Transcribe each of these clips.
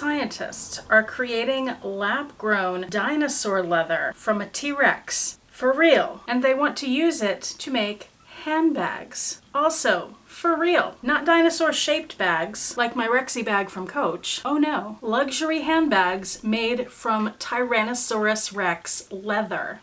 scientists are creating lab-grown dinosaur leather from a T-Rex. For real. And they want to use it to make handbags. Also, for real. Not dinosaur-shaped bags, like my Rexy bag from Coach. Oh no. Luxury handbags made from Tyrannosaurus Rex leather.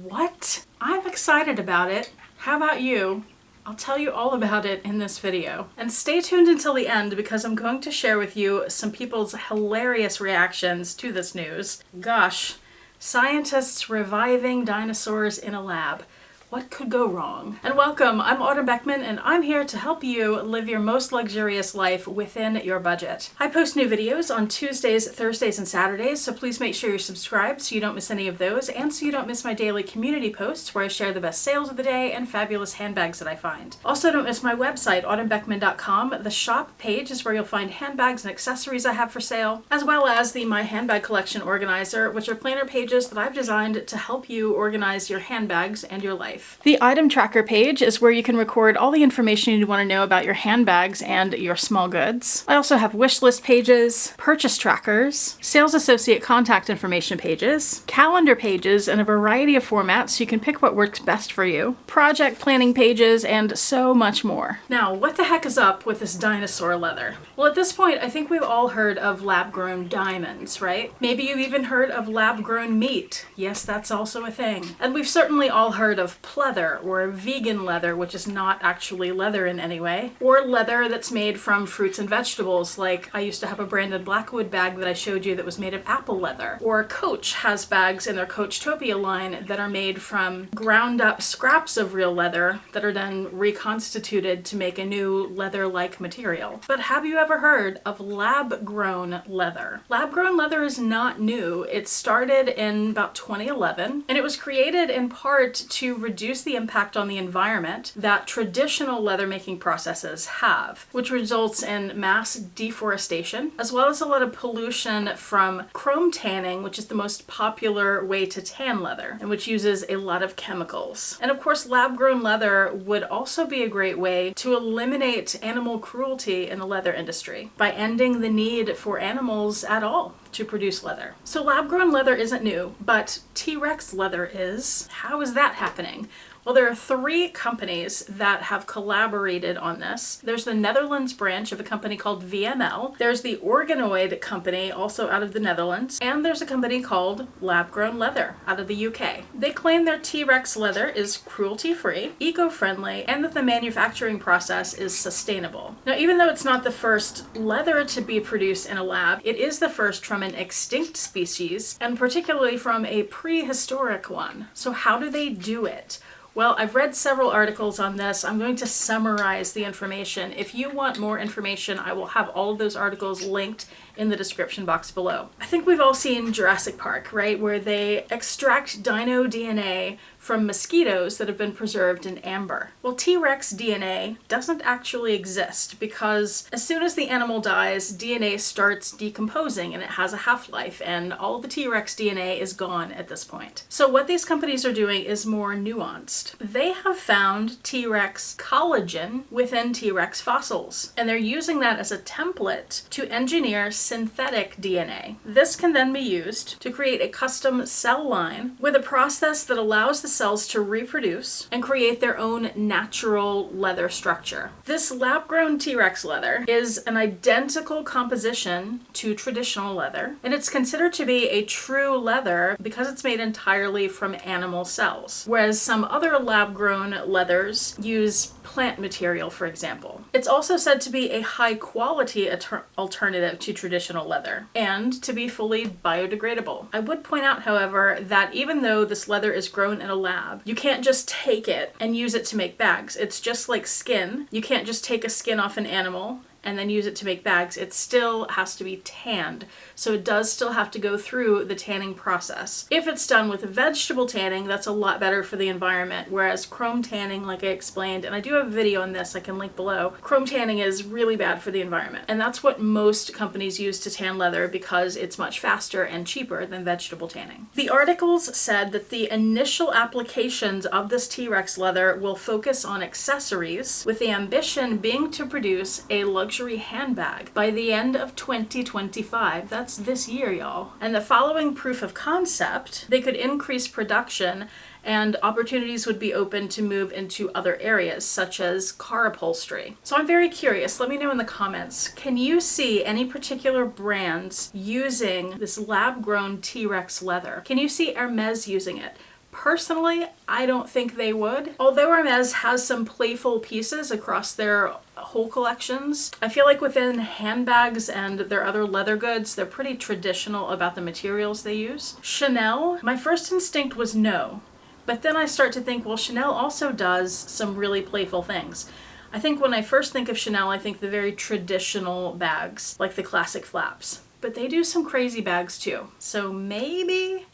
What? I'm excited about it. How about you? I'll tell you all about it in this video. And stay tuned until the end because I'm going to share with you some people's hilarious reactions to this news. Gosh, scientists reviving dinosaurs in a lab. What could go wrong? And welcome, I'm Autumn Beckman and I'm here to help you live your most luxurious life within your budget. I post new videos on Tuesdays, Thursdays, and Saturdays, so please make sure you're subscribed so you don't miss any of those and so you don't miss my daily community posts where I share the best sales of the day and fabulous handbags that I find. Also, don't miss my website, autumnbeckman.com. The shop page is where you'll find handbags and accessories I have for sale, as well as the My Handbag Collection Organizer, which are planner pages that I've designed to help you organize your handbags and your life. The item tracker page is where you can record all the information you want to know about your handbags and your small goods. I also have wish list pages, purchase trackers, sales associate contact information pages, calendar pages in a variety of formats so you can pick what works best for you, project planning pages, and so much more. Now, what the heck is up with this dinosaur leather? Well, at this point, I think we've all heard of lab-grown diamonds, right? Maybe you've even heard of lab-grown meat. Yes, that's also a thing. And we've certainly all heard of pleather or vegan leather, which is not actually leather in any way, or leather that's made from fruits and vegetables, like I used to have a branded Blackwood bag that I showed you that was made of apple leather. Or Coach has bags in their Coachtopia line that are made from ground up scraps of real leather that are then reconstituted to make a new leather-like material. But have you ever heard of lab-grown leather? Lab-grown leather is not new. It started in about 2011, and it was created in part to reduce the impact on the environment that traditional leather making processes have, which results in mass deforestation, as well as a lot of pollution from chrome tanning, which is the most popular way to tan leather, and which uses a lot of chemicals. And of course, lab-grown leather would also be a great way to eliminate animal cruelty in the leather industry by ending the need for animals at all to produce leather. So lab-grown leather isn't new, but T-Rex leather is. How is that happening? Well, there are 3 companies that have collaborated on this. There's the Netherlands branch of a company called VML. There's the Organoid company, also out of the Netherlands. And there's a company called Lab Grown Leather out of the UK. They claim their T-Rex leather is cruelty-free, eco-friendly, and that the manufacturing process is sustainable. Now, even though it's not the first leather to be produced in a lab, it is the first from an extinct species, and particularly from a prehistoric one. So how do they do it? Well, I've read several articles on this. I'm going to summarize the information. If you want more information, I will have all of those articles linked in the description box below. I think we've all seen Jurassic Park, right? Where they extract dino DNA from mosquitoes that have been preserved in amber. Well, T-Rex DNA doesn't actually exist because as soon as the animal dies, DNA starts decomposing and it has a half-life, and all the T-Rex DNA is gone at this point. So what these companies are doing is more nuanced. They have found T-Rex collagen within T-Rex fossils, and they're using that as a template to engineer synthetic DNA. This can then be used to create a custom cell line with a process that allows the cells to reproduce and create their own natural leather structure. This lab-grown T-Rex leather is an identical composition to traditional leather, and it's considered to be a true leather because it's made entirely from animal cells, whereas some other lab-grown leathers use plant material, for example. It's also said to be a high-quality alternative to traditional leather and to be fully biodegradable. I would point out, however, that even though this leather is grown in a lab, you can't just take it and use it to make bags. It's just like skin. You can't just take a skin off an animal and then use it to make bags. It still has to be tanned. So it does still have to go through the tanning process. If it's done with vegetable tanning, that's a lot better for the environment, whereas chrome tanning, like I explained, and I do have a video on this I can link below, chrome tanning is really bad for the environment. And that's what most companies use to tan leather because it's much faster and cheaper than vegetable tanning. The articles said that the initial applications of this T-Rex leather will focus on accessories, with the ambition being to produce a luxury luxury handbag by the end of 2025. That's this year, y'all. And the following proof of concept, they could increase production and opportunities would be open to move into other areas, such as car upholstery. So I'm very curious. Let me know in the comments. Can you see any particular brands using this lab-grown T-Rex leather? Can you see Hermes using it? Personally, I don't think they would. Although Hermes has some playful pieces across their whole collections, I feel like within handbags and their other leather goods, they're pretty traditional about the materials they use. Chanel, my first instinct was no. But then I start to think, well, Chanel also does some really playful things. I think when I first think of Chanel, I think the very traditional bags, like the classic flaps. But they do some crazy bags too. So maybe,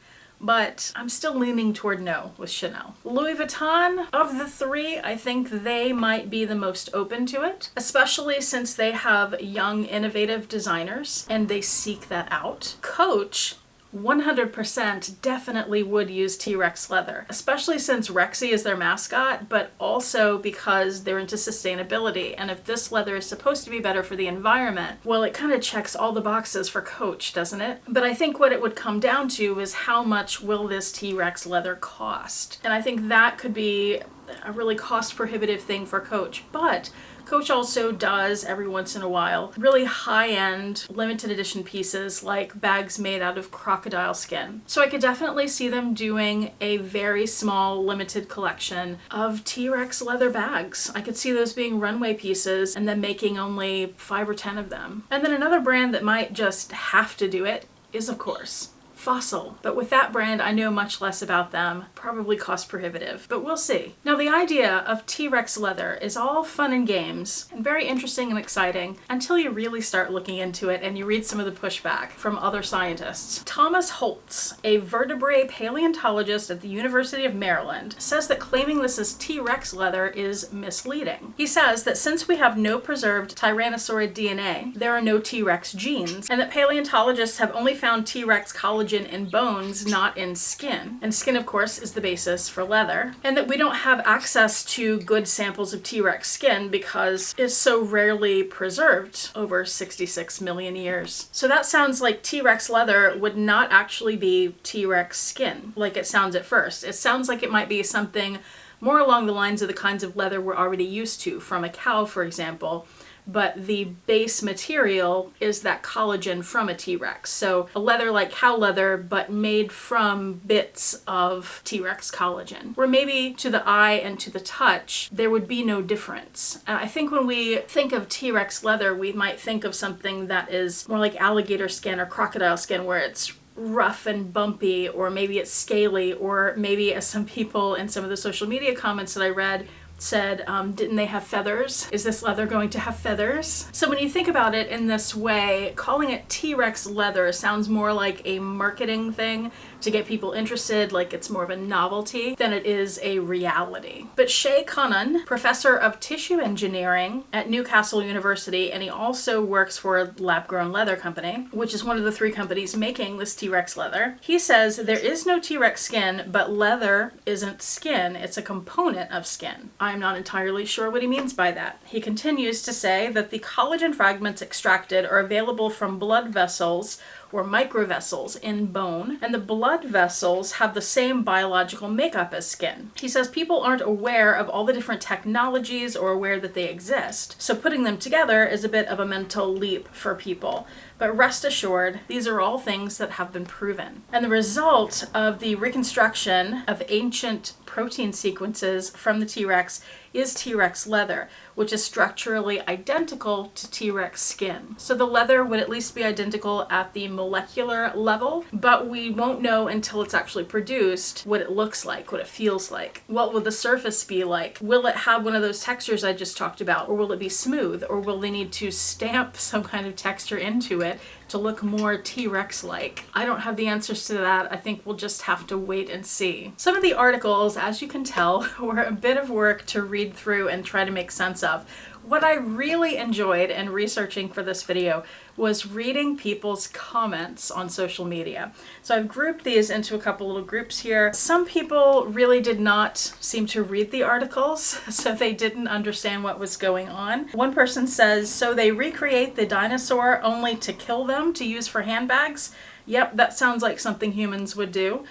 but I'm still leaning toward no with Chanel. Louis Vuitton, of the three, I think they might be the most open to it, especially since they have young, innovative designers and they seek that out. Coach, 100% definitely would use T-Rex leather, especially since Rexy is their mascot, but also because they're into sustainability. And if this leather is supposed to be better for the environment, well, it kind of checks all the boxes for Coach, doesn't it? But I think what it would come down to is how much will this T-Rex leather cost? And I think that could be a really cost prohibitive thing for Coach. But Coach also does, every once in a while, really high-end, limited edition pieces like bags made out of crocodile skin. So I could definitely see them doing a very small, limited collection of T-Rex leather bags. I could see those being runway pieces and then making only 5 or 10 of them. And then another brand that might just have to do it is, of course, Fossil. But with that brand, I know much less about them. Probably cost prohibitive, but we'll see. Now, the idea of T-Rex leather is all fun and games and very interesting and exciting until you really start looking into it and you read some of the pushback from other scientists. Thomas Holtz, a vertebrate paleontologist at the University of Maryland, says that claiming this is T-Rex leather is misleading. He says that since we have no preserved Tyrannosaurid DNA, there are no T-Rex genes, and that paleontologists have only found T-Rex collagen in bones, not in skin. And skin, of course, is the basis for leather. And that we don't have access to good samples of T-Rex skin because it's so rarely preserved over 66 million years. So that sounds like T-Rex leather would not actually be T-Rex skin, like it sounds at first. It sounds like it might be something more along the lines of the kinds of leather we're already used to, from a cow, for example. But the base material is that collagen from a T-Rex. So a leather like cow leather, but made from bits of T-Rex collagen. Where maybe to the eye and to the touch, there would be no difference. I think when we think of T-Rex leather, we might think of something that is more like alligator skin or crocodile skin, where it's rough and bumpy, or maybe it's scaly, or maybe, as some people in some of the social media comments that I read said, didn't they have feathers? Is this leather going to have feathers? So when you think about it in this way, calling it T-Rex leather sounds more like a marketing thing to get people interested, like it's more of a novelty than it is a reality. But Shay Connon, professor of tissue engineering at Newcastle University, and he also works for a lab-grown leather company, which is one of the 3 companies making this T-Rex leather. He says there is no T-Rex skin, but leather isn't skin, it's a component of skin. I'm not entirely sure what he means by that. He continues to say that the collagen fragments extracted are available from blood vessels or microvessels in bone, and the blood vessels have the same biological makeup as skin. He says people aren't aware of all the different technologies or aware that they exist, so putting them together is a bit of a mental leap for people. But rest assured, these are all things that have been proven. And the result of the reconstruction of ancient protein sequences from the T-Rex is T-Rex leather, which is structurally identical to T-Rex skin. So the leather would at least be identical at the molecular level, but we won't know until it's actually produced what it looks like, what it feels like. What will the surface be like? Will it have one of those textures I just talked about, or will it be smooth, or will they need to stamp some kind of texture into it to look more T-Rex-like? I don't have the answers to that. I think we'll just have to wait and see. Some of the articles, as you can tell, were a bit of work to read through and try to make sense of. What I really enjoyed in researching for this video was reading people's comments on social media. So I've grouped these into a couple little groups here. Some people really did not seem to read the articles, so they didn't understand what was going on. One person says, so they recreate the dinosaur only to kill them to use for handbags? Yep, that sounds like something humans would do.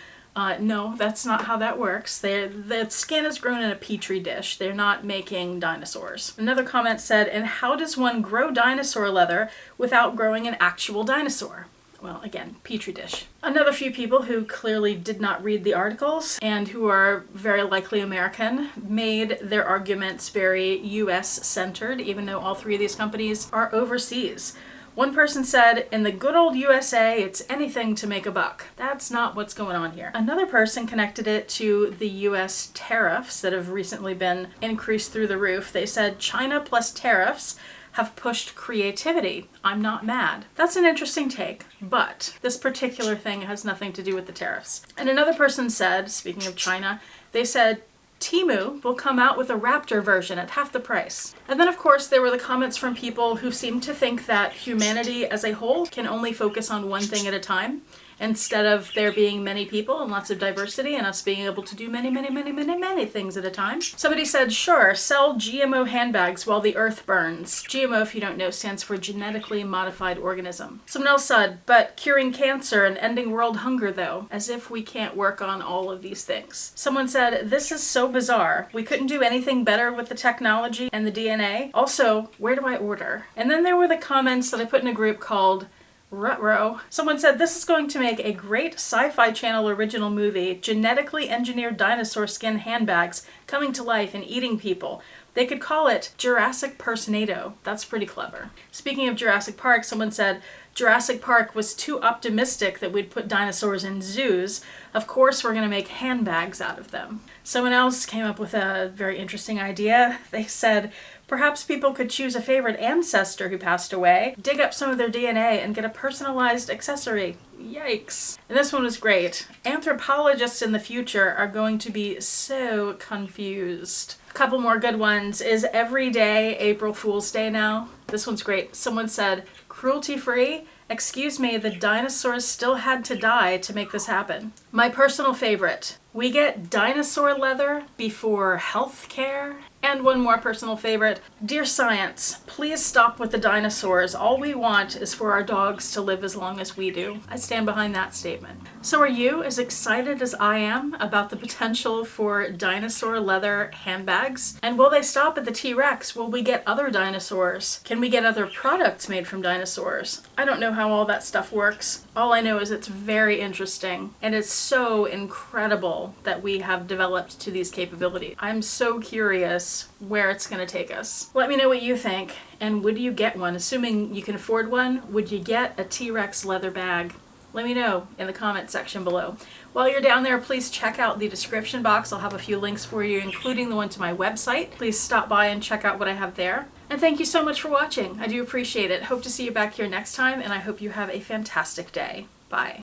No, that's not how that works. The skin is grown in a petri dish. They're not making dinosaurs. Another comment said, and how does one grow dinosaur leather without growing an actual dinosaur? Well, again, petri dish. Another few people who clearly did not read the articles and who are very likely American made their arguments very US centered, even though all three of these companies are overseas. One person said, in the good old USA, it's anything to make a buck. That's not what's going on here. Another person connected it to the US tariffs that have recently been increased through the roof. They said, China plus tariffs have pushed creativity. I'm not mad. That's an interesting take, but this particular thing has nothing to do with the tariffs. And another person said, speaking of China, they said, Temu will come out with a Raptor version at half the price. And then of course there were the comments from people who seem to think that humanity as a whole can only focus on one thing at a time, instead of there being many people and lots of diversity and us being able to do many things at a time. Somebody said, sure, sell GMO handbags while the earth burns. GMO, if you don't know, stands for genetically modified organism. Someone else said, but curing cancer and ending world hunger though, as if we can't work on all of these things. Someone said, this is so bizarre. We couldn't do anything better with the technology and the DNA. Also, where do I order? And then there were the comments that I put in a group called Ruh-roh. Someone said, this is going to make a great Sci-Fi Channel original movie, genetically engineered dinosaur skin handbags coming to life and eating people. They could call it Jurassic Personado. That's pretty clever. Speaking of Jurassic Park, someone said, Jurassic Park was too optimistic that we'd put dinosaurs in zoos. Of course we're going to make handbags out of them. Someone else came up with a very interesting idea. They said, perhaps people could choose a favorite ancestor who passed away, dig up some of their DNA, and get a personalized accessory. Yikes. And this one was great. Anthropologists in the future are going to be so confused. A couple more good ones. Is every day April Fool's Day now? This one's great. Someone said, cruelty-free? Excuse me, the dinosaurs still had to die to make this happen. My personal favorite. We get dinosaur leather before health care. And one more personal favorite. Dear science, please stop with the dinosaurs. All we want is for our dogs to live as long as we do. I stand behind that statement. So are you as excited as I am about the potential for dinosaur leather handbags? And will they stop at the T-Rex? Will we get other dinosaurs? Can we get other products made from dinosaurs? I don't know how all that stuff works. All I know is it's very interesting, and it's so incredible that we have developed to these capabilities. I'm so curious where it's going to take us. Let me know what you think, and would you get one? Assuming you can afford one, would you get a T-Rex leather bag? Let me know in the comment section below. While you're down there, please check out the description box. I'll have a few links for you, including the one to my website. Please stop by and check out what I have there. And thank you so much for watching. I do appreciate it. Hope to see you back here next time, and I hope you have a fantastic day. Bye.